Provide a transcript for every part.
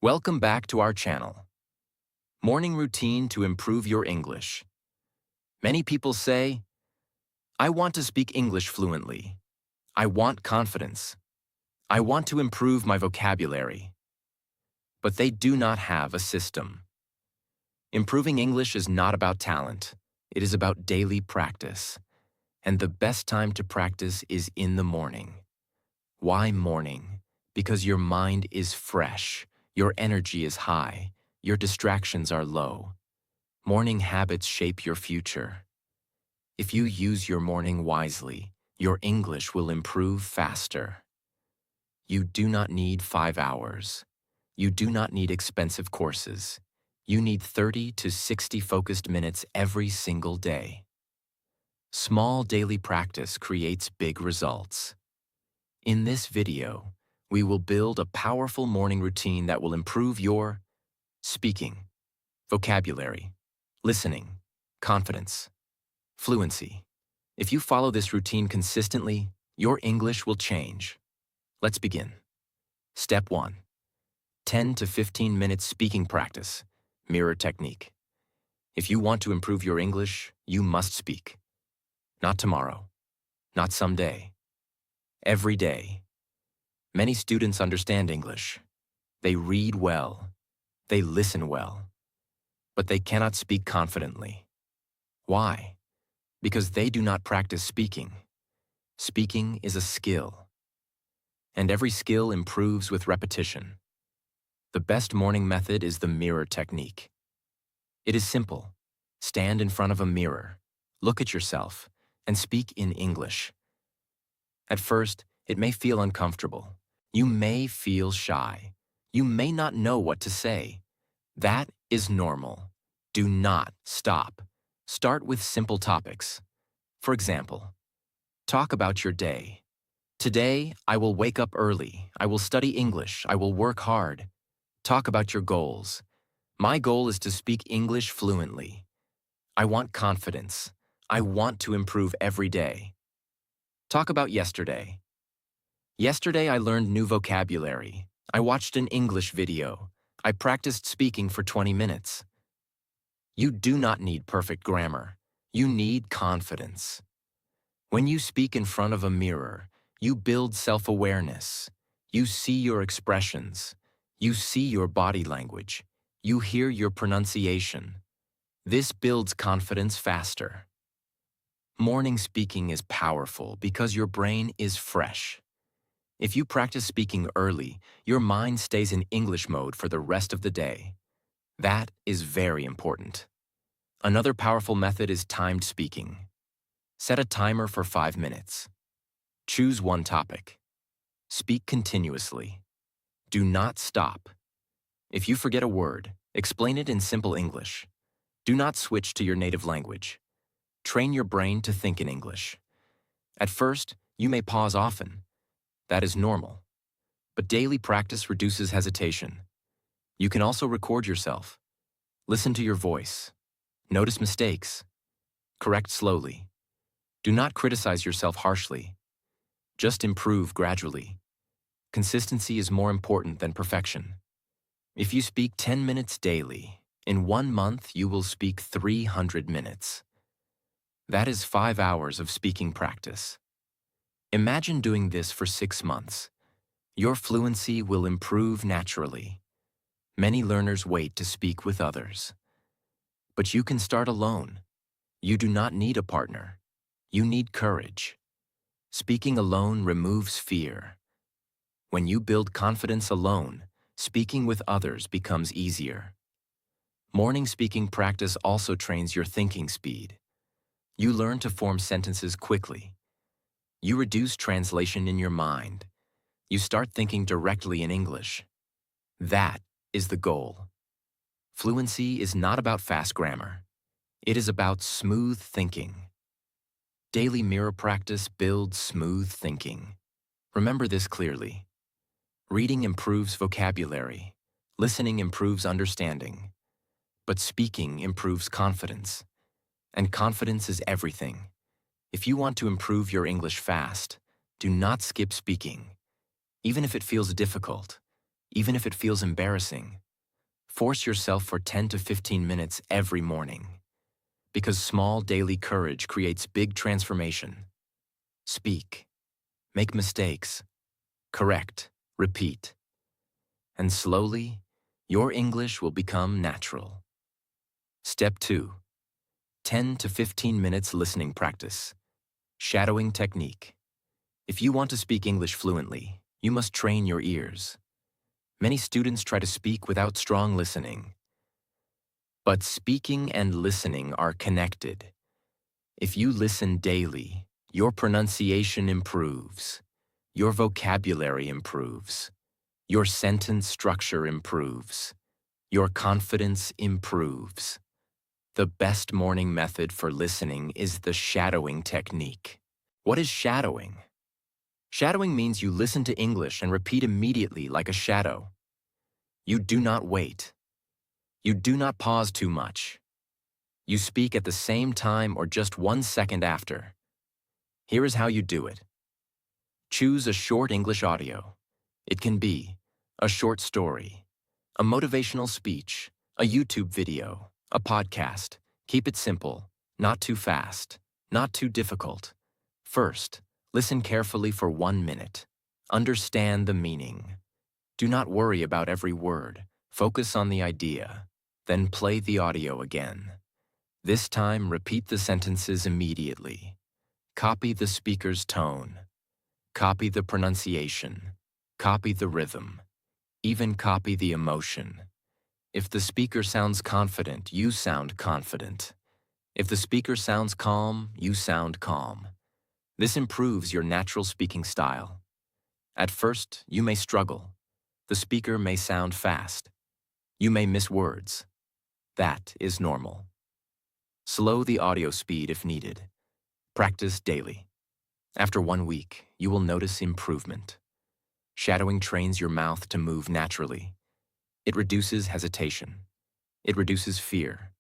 Welcome back to our channel. Morning routine to improve your English. Many people say, I want to speak English fluently. I want confidence. I want to improve my vocabulary. But they do not have a system. Improving English is not about talent. It is about daily practice. And the best time to practice is in the morning. Why morning? Because your mind is fresh. Your energy is high. Your distractions are low. Morning habits shape your future. If you use your morning wisely, your English will improve faster. You do not need 5 hours. You do not need expensive courses. You need 30 to 60 focused minutes every single day. Small daily practice creates big results. In this video, we will build a powerful morning routine that will improve your speaking, vocabulary, listening, confidence, fluency. If you follow this routine consistently, your English will change. Let's begin. Step 1. 10 to 15 minutes speaking practice, mirror technique. If you want to improve your English, you must speak. Not tomorrow, not someday, every day. Many students understand English. They read well. They listen well. But they cannot speak confidently. Why? Because they do not practice speaking. Speaking is a skill. And every skill improves with repetition. The best morning method is the mirror technique. It is simple. Stand in front of a mirror, look at yourself, and speak in English. At first, it may feel uncomfortable. You may feel shy. You may not know what to say. That is normal. Do not stop. Start with simple topics. For example, talk about your day. Today, I will wake up early. I will study English. I will work hard. Talk about your goals. My goal is to speak English fluently. I want confidence. I want to improve every day. Talk about yesterday. Yesterday, I learned new vocabulary. I watched an English video. I practiced speaking for 20 minutes. You do not need perfect grammar. You need confidence. When you speak in front of a mirror, you build self-awareness. You see your expressions. You see your body language. You hear your pronunciation. This builds confidence faster. Morning speaking is powerful because your brain is fresh. If you practice speaking early, your mind stays in English mode for the rest of the day. That is very important. Another powerful method is timed speaking. Set a timer for 5 minutes. Choose one topic. Speak continuously. Do not stop. If you forget a word, explain it in simple English. Do not switch to your native language. Train your brain to think in English. At first, you may pause often. That is normal. But daily practice reduces hesitation. You can also record yourself. Listen to your voice. Notice mistakes. Correct slowly. Do not criticize yourself harshly. Just improve gradually. Consistency is more important than perfection. If you speak 10 minutes daily, in 1 month you will speak 300 minutes. That is 5 hours of speaking practice. Imagine doing this for 6 months. Your fluency will improve naturally. Many learners wait to speak with others. But you can start alone. You do not need a partner. You need courage. Speaking alone removes fear. When you build confidence alone, speaking with others becomes easier. Morning speaking practice also trains your thinking speed. You learn to form sentences quickly. You reduce translation in your mind. You start thinking directly in English. That is the goal. Fluency is not about fast grammar. It is about smooth thinking. Daily mirror practice builds smooth thinking. Remember this clearly. Reading improves vocabulary. Listening improves understanding. But speaking improves confidence. And confidence is everything. If you want to improve your English fast, do not skip speaking. Even if it feels difficult, even if it feels embarrassing. Force yourself for 10 to 15 minutes every morning, because small daily courage creates big transformation. Speak, make mistakes, correct, repeat, and slowly, your English will become natural. Step 2. 10 to 15 minutes listening practice. Shadowing technique. If you want to speak English fluently, you must train your ears. Many students try to speak without strong listening. But speaking and listening are connected. If you listen daily, your pronunciation improves, your vocabulary improves, your sentence structure improves, your confidence improves. The best morning method for listening is the shadowing technique. What is shadowing? Shadowing means you listen to English and repeat immediately like a shadow. You do not wait. You do not pause too much. You speak at the same time or just 1 second after. Here is how you do it. Choose a short English audio. It can be a short story, a motivational speech, a YouTube video, a podcast. Keep it simple, not too fast, not too difficult. First, listen carefully for 1 minute. Understand the meaning. Do not worry about every word. Focus on the idea. Then play the audio again. This time, repeat the sentences immediately. Copy the speaker's tone. Copy the pronunciation. Copy the rhythm. Even copy the emotion. If the speaker sounds confident, you sound confident. If the speaker sounds calm, you sound calm. This improves your natural speaking style. At first, you may struggle. The speaker may sound fast. You may miss words. That is normal. Slow the audio speed if needed. Practice daily. After 1 week, you will notice improvement. Shadowing trains your mouth to move naturally. It reduces hesitation. It reduces fear.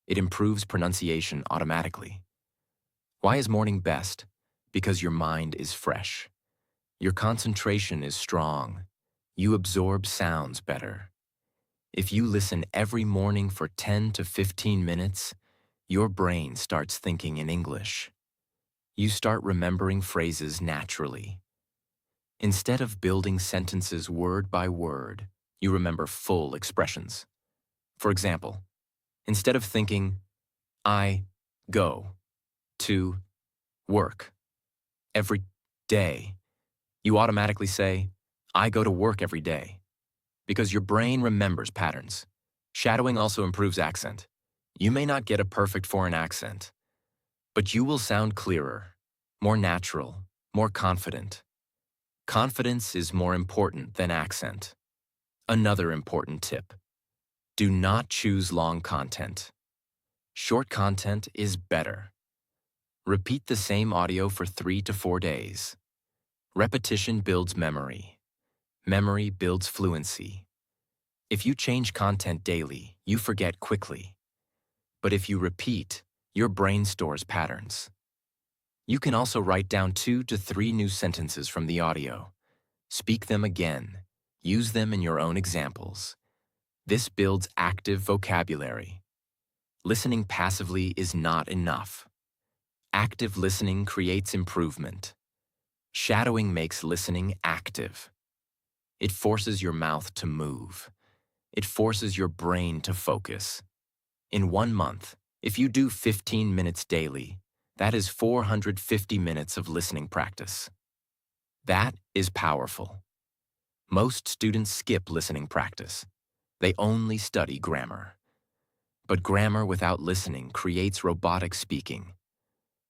It improves pronunciation automatically. Why is morning best? Because your mind is fresh. Your concentration is strong. You absorb sounds better. If you listen every morning for 10 to 15 minutes, your brain starts thinking in English. You start remembering phrases naturally. Instead of building sentences word by word, you remember full expressions. For example, instead of thinking, I go to work every day, you automatically say, I go to work every day, because your brain remembers patterns. Shadowing also improves accent. You may not get a perfect foreign accent, but you will sound clearer, more natural, more confident. Confidence is more important than accent. Another important tip: do not choose long content. Short content is better. Repeat the same audio for 3 to 4 days. Repetition builds memory. Memory builds fluency. If you change content daily, you forget quickly. But if you repeat, your brain stores patterns. You can also write down 2 to 3 new sentences from the audio. Speak them again. Use them in your own examples. This builds active vocabulary. Listening passively is not enough. Active listening creates improvement. Shadowing makes listening active. It forces your mouth to move. It forces your brain to focus. In 1 month, if you do 15 minutes daily, that is 450 minutes of listening practice. That is powerful. Most students skip listening practice. They only study grammar. But grammar without listening creates robotic speaking.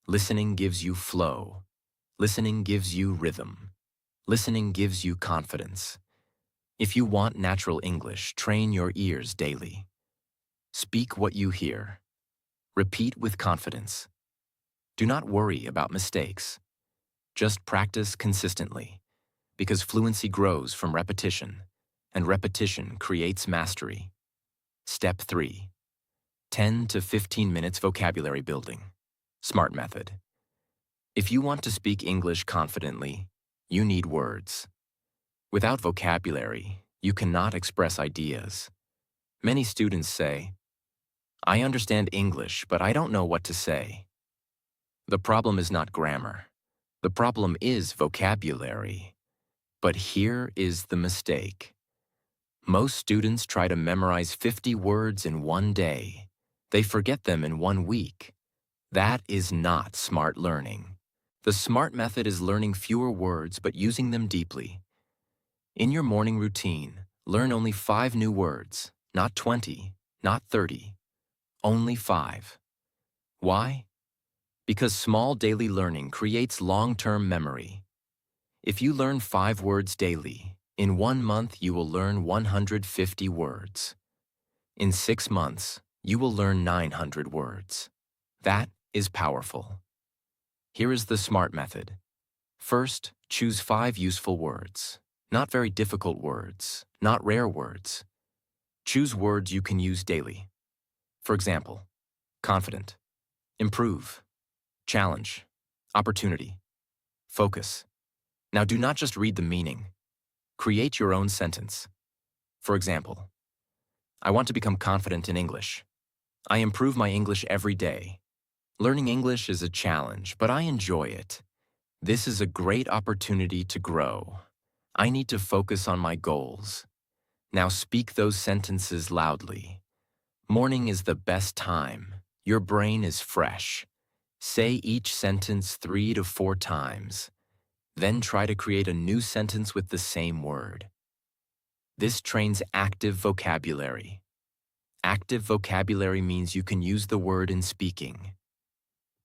Listening gives you flow. Listening gives you rhythm. Listening gives you confidence. If you want natural English, train your ears daily. Speak what you hear. Repeat with confidence. Do not worry about mistakes. Just practice consistently, because fluency grows from repetition, and repetition creates mastery. Step 3. 10 to 15 minutes vocabulary building. SMART method. If you want to speak English confidently, you need words. Without vocabulary, You cannot express ideas. Many students say, I understand English, but I don't know what to say. The problem is not grammar. The problem is vocabulary. But here is the mistake. Most students try to memorize 50 words in one day. They forget them in 1 week. That is not smart learning. The SMART method is learning fewer words but using them deeply. In your morning routine, learn only 5 new words, not 20, not 30, only 5. Why? Because small daily learning creates long-term memory. If you learn 5 words daily, in 1 month you will learn 150 words. In 6 months, you will learn 900 words. That is powerful. Here is the SMART method. First, choose 5 useful words. Not very difficult words, not rare words. Choose words you can use daily. For example, confident, improve, challenge, opportunity, focus. Now do not just read the meaning. Create your own sentence. For example, I want to become confident in English. I improve my English every day. Learning English is a challenge, but I enjoy it. This is a great opportunity to grow. I need to focus on my goals. Now speak those sentences loudly. Morning is the best time. Your brain is fresh. Say each sentence 3 to 4 times. Then try to create a new sentence with the same word. This trains active vocabulary. Active vocabulary means you can use the word in speaking.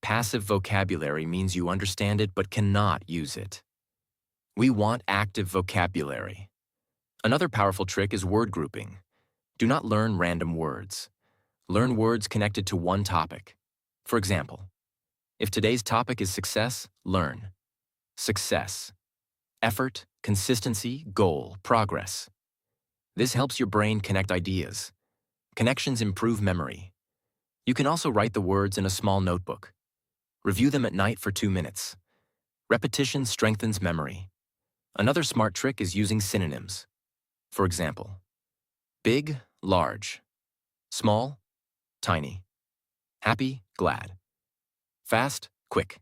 Passive vocabulary means you understand it but cannot use it. We want active vocabulary. Another powerful trick is word grouping. Do not learn random words. Learn words connected to one topic. For example, if today's topic is success, learn success, effort, consistency, goal, progress. This helps your brain connect ideas. Connections improve memory. You can also write the words in a small notebook. Review them at night for 2 minutes. Repetition strengthens memory. Another smart trick is using synonyms. For example, big, large, small, tiny, happy, glad, fast, quick.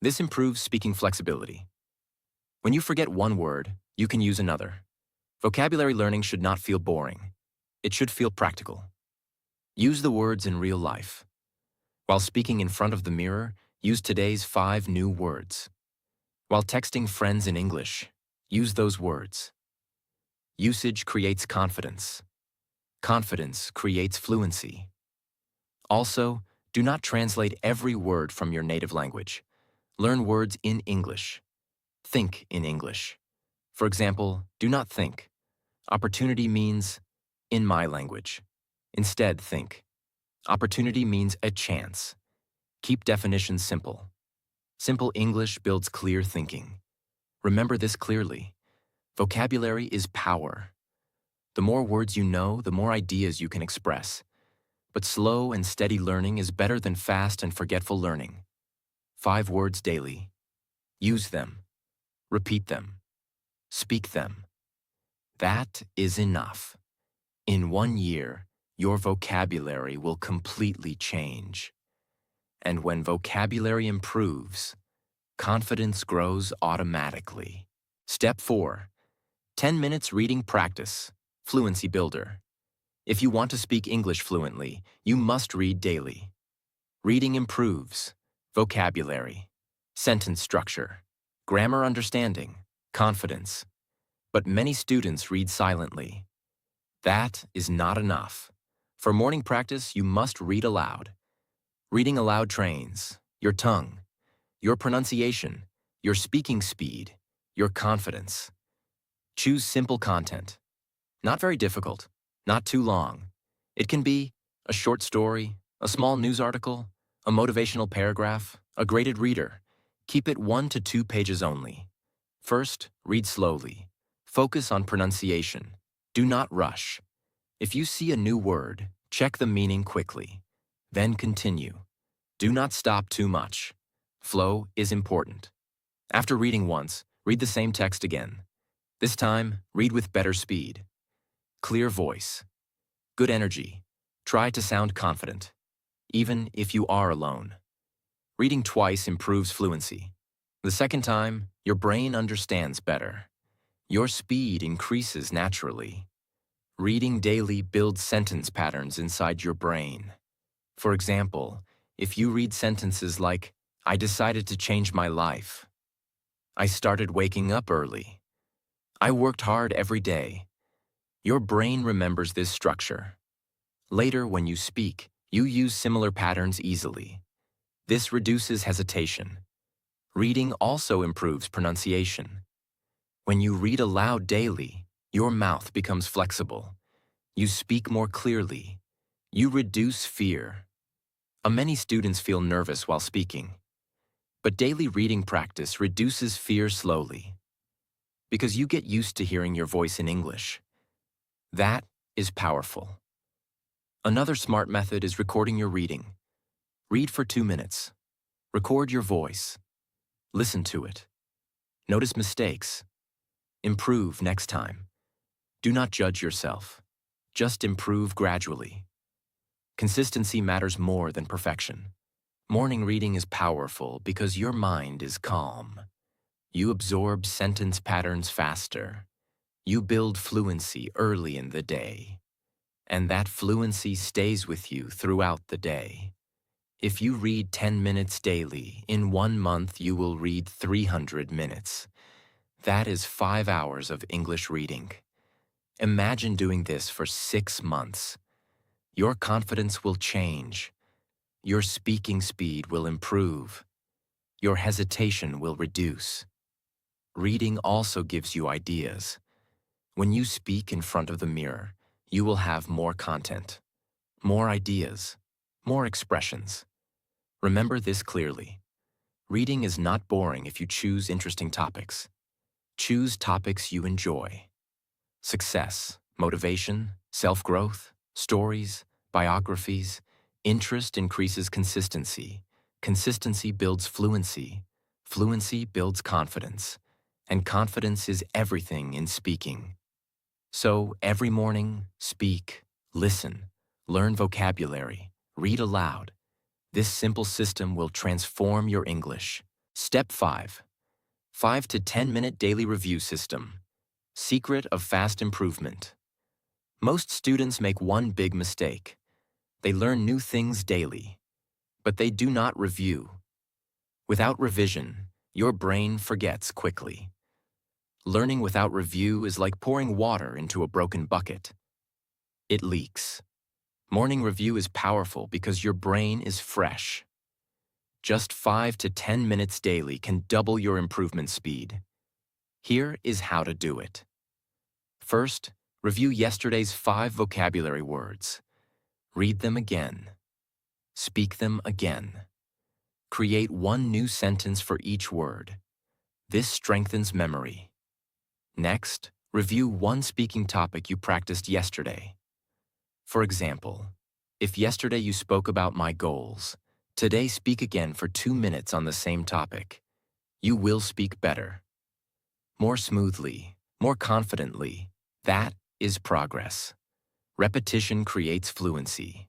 This improves speaking flexibility. When you forget one word, you can use another. Vocabulary learning should not feel boring. It should feel practical. Use the words in real life. While speaking in front of the mirror, use today's 5 new words. While texting friends in English, use those words. Usage creates confidence. Confidence creates fluency. Also, do not translate every word from your native language. Learn words in English. Think in English. For example, do not think. Opportunity means in my language. Instead, think. Opportunity means a chance. Keep definitions simple. Simple English builds clear thinking. Remember this clearly. Vocabulary is power. The more words you know, the more ideas you can express. But slow and steady learning is better than fast and forgetful learning. 5 words daily. Use them. Repeat them. Speak them. That is enough. In 1 year, your vocabulary will completely change. And when vocabulary improves, confidence grows automatically. Step 4. 10 minutes reading practice. Fluency builder. If you want to speak English fluently, you must read daily. Reading improves vocabulary, sentence structure, grammar understanding, confidence. But many students read silently. That is not enough. For morning practice, you must read aloud. Reading aloud trains your tongue, your pronunciation, your speaking speed, your confidence. Choose simple content. Not very difficult, not too long. It can be a short story, a small news article, a motivational paragraph, a graded reader. Keep it 1 to 2 pages only. First, read slowly. Focus on pronunciation. Do not rush. If you see a new word, check the meaning quickly. Then continue. Do not stop too much. Flow is important. After reading once, read the same text again. This time, read with better speed, clear voice, good energy. Try to sound confident, even if you are alone. Reading twice improves fluency. The second time, your brain understands better. Your speed increases naturally. Reading daily builds sentence patterns inside your brain. For example, if you read sentences like, "I decided to change my life," "I started waking up early," "I worked hard every day," your brain remembers this structure. Later, when you speak, you use similar patterns easily. This reduces hesitation. Reading also improves pronunciation. When you read aloud daily, your mouth becomes flexible. You speak more clearly. You reduce fear. Many students feel nervous while speaking, but daily reading practice reduces fear slowly because you get used to hearing your voice in English. That is powerful. Another smart method is recording your reading. Read for 2 minutes. Record your voice. Listen to it. Notice mistakes. Improve next time. Do not judge yourself. Just improve gradually. Consistency matters more than perfection. Morning reading is powerful because your mind is calm. You absorb sentence patterns faster. You build fluency early in the day. And that fluency stays with you throughout the day. If you read 10 minutes daily, in 1 month you will read 300 minutes. That is 5 hours of English reading. Imagine doing this for 6 months. Your confidence will change. Your speaking speed will improve. Your hesitation will reduce. Reading also gives you ideas. When you speak in front of the mirror, you will have more content, more ideas, more expressions. Remember this clearly. Reading is not boring if you choose interesting topics. Choose topics you enjoy. Success, motivation, self-growth, stories, biographies. Interest increases consistency. Consistency builds fluency. Fluency builds confidence. And confidence is everything in speaking. So every morning, speak, listen, learn vocabulary, read aloud. This simple system will transform your English. Step 5. 5 to 10 minute daily review system. Secret of fast improvement. Most students make one big mistake. They learn new things daily, but they do not review. Without revision, your brain forgets quickly. Learning without review is like pouring water into a broken bucket. It leaks. Morning review is powerful because your brain is fresh. Just 5 to 10 minutes daily can double your improvement speed. Here is how to do it. First, review yesterday's 5 vocabulary words. Read them again. Speak them again. Create one new sentence for each word. This strengthens memory. Next, review one speaking topic you practiced yesterday. For example, if yesterday you spoke about my goals, today speak again for 2 minutes on the same topic. You will speak better. More smoothly, more confidently. That is progress. Repetition creates fluency.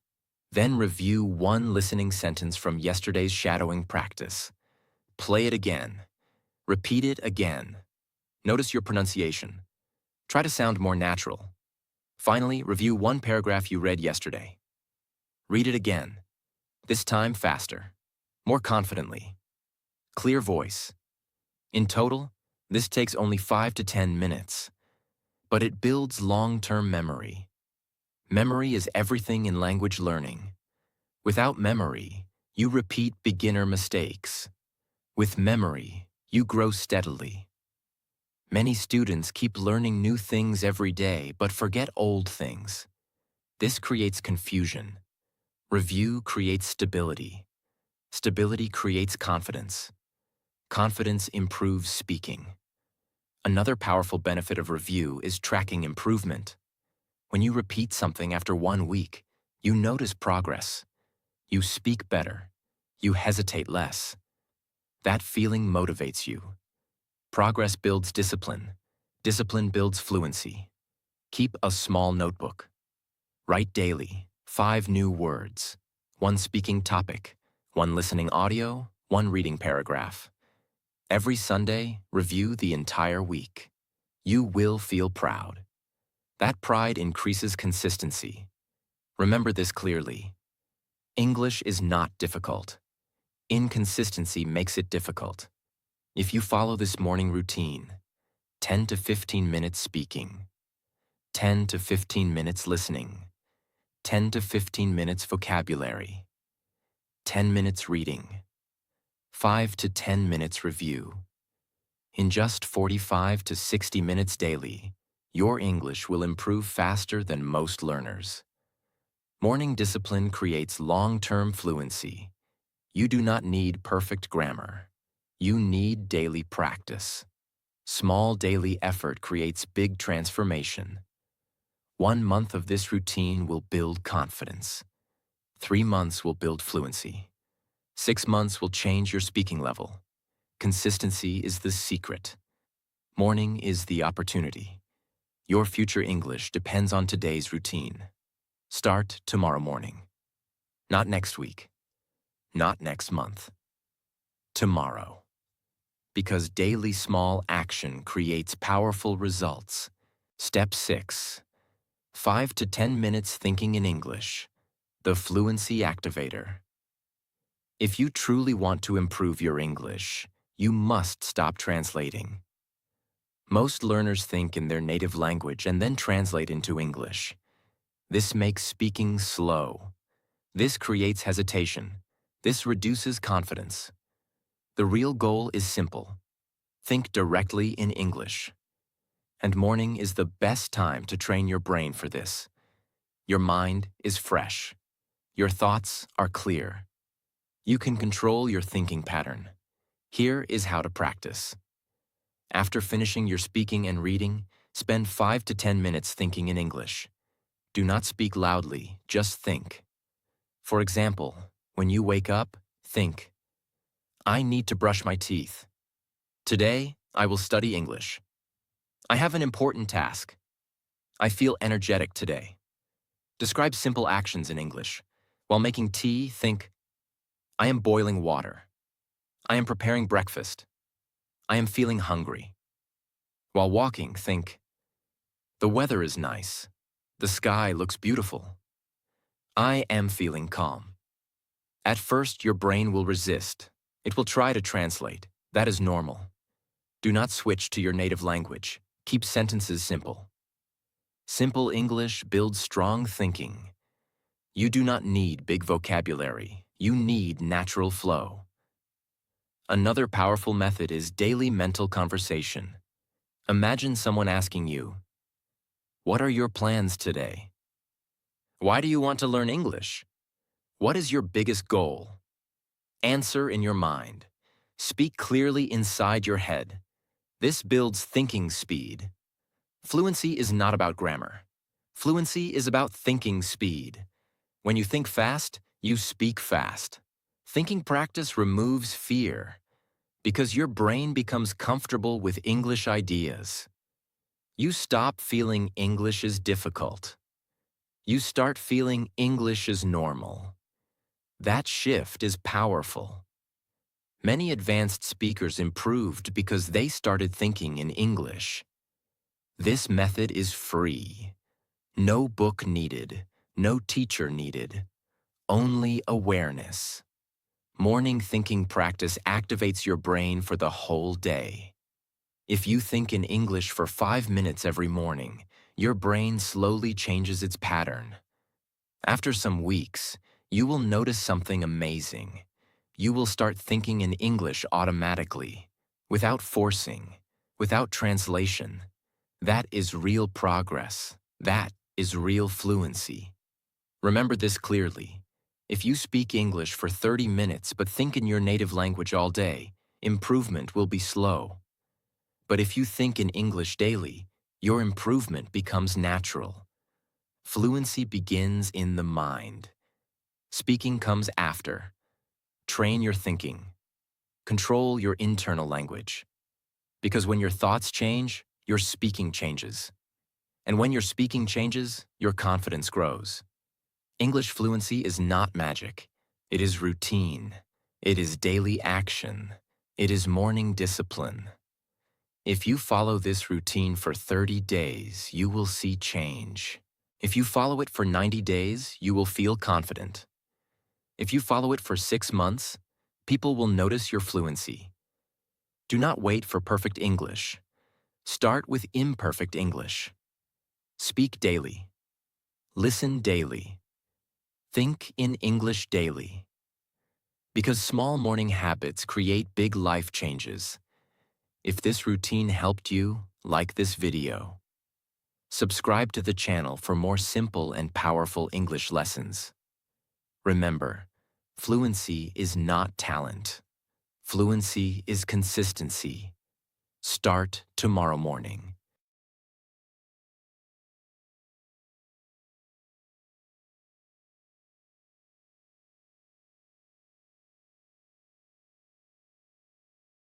Then review one listening sentence from yesterday's shadowing practice. Play it again. Repeat it again. Notice your pronunciation. Try to sound more natural. Finally, review one paragraph you read yesterday. Read it again. This time faster, more confidently. Clear voice. In total, this takes only 5 to 10 minutes, but it builds long-term memory. Memory is everything in language learning. Without memory, you repeat beginner mistakes. With memory, you grow steadily. Many students keep learning new things every day but forget old things. This creates confusion. Review creates stability. Stability creates confidence. Confidence improves speaking. Another powerful benefit of review is tracking improvement. When you repeat something after 1 week, you notice progress. You speak better. You hesitate less. That feeling motivates you. Progress builds discipline. Discipline builds fluency. Keep a small notebook. Write daily, 5 new words, 1 speaking topic, 1 listening audio, 1 reading paragraph. Every Sunday, review the entire week. You will feel proud. That pride increases consistency. Remember this clearly. English is not difficult. Inconsistency makes it difficult. If you follow this morning routine, 10 to 15 minutes speaking, 10 to 15 minutes listening, 10 to 15 minutes vocabulary, 10 minutes reading, 5 to 10 minutes review. In just 45 to 60 minutes daily, your English will improve faster than most learners. Morning discipline creates long-term fluency. You do not need perfect grammar. You need daily practice. Small daily effort creates big transformation. 1 month of this routine will build confidence. 3 months will build fluency. 6 months will change your speaking level. Consistency is the secret. Morning is the opportunity. Your future English depends on today's routine. Start tomorrow morning. Not next week. Not next month. Tomorrow. Because daily small action creates powerful results. Step 6. 5 to 10 minutes thinking in English. The Fluency Activator. If you truly want to improve your English, you must stop translating. Most learners think in their native language and then translate into English. This makes speaking slow. This creates hesitation. This reduces confidence. The real goal is simple. Think directly in English. And morning is the best time to train your brain for this. Your mind is fresh. Your thoughts are clear. You can control your thinking pattern. Here is how to practice. After finishing your speaking and reading, spend 5 to 10 minutes thinking in English. Do not speak loudly, just think. For example, when you wake up, think, I need to brush my teeth. Today, I will study English. I have an important task. I feel energetic today. Describe simple actions in English. While making tea, think, I am boiling water. I am preparing breakfast. I am feeling hungry. While walking, think, the weather is nice. The sky looks beautiful. I am feeling calm. At first, your brain will resist. It will try to translate. That is normal. Do not switch to your native language. Keep sentences simple. Simple English builds strong thinking. You do not need big vocabulary. You need natural flow. Another powerful method is daily mental conversation. Imagine someone asking you, what are your plans today? Why do you want to learn English? What is your biggest goal? Answer in your mind. Speak clearly inside your head. This builds thinking speed. Fluency is not about grammar. Fluency is about thinking speed. When you think fast, you speak fast. Thinking practice removes fear because your brain becomes comfortable with English ideas. You stop feeling English is difficult. You start feeling English is normal. That shift is powerful. Many advanced speakers improved because they started thinking in English. This method is free. No book needed, no teacher needed, only awareness. Morning thinking practice activates your brain for the whole day. If you think in English for 5 minutes every morning, your brain slowly changes its pattern. After some weeks, you will notice something amazing. You will start thinking in English automatically, without forcing, without translation. That is real progress. That is real fluency. Remember this clearly. If you speak English for 30 minutes but think in your native language all day, improvement will be slow. But if you think in English daily, your improvement becomes natural. Fluency begins in the mind. Speaking comes after. Train your thinking. Control your internal language. Because when your thoughts change, your speaking changes. And when your speaking changes, your confidence grows. English fluency is not magic. It is routine. It is daily action. It is morning discipline. If you follow this routine for 30 days, you will see change. If you follow it for 90 days, you will feel confident. If you follow it for 6 months, people will notice your fluency. Do not wait for perfect English. Start with imperfect English. Speak daily. Listen daily. Think in English daily. Because small morning habits create big life changes. If this routine helped you, like this video. Subscribe to the channel for more simple and powerful English lessons. Remember, fluency is not talent. Fluency is consistency. Start tomorrow morning.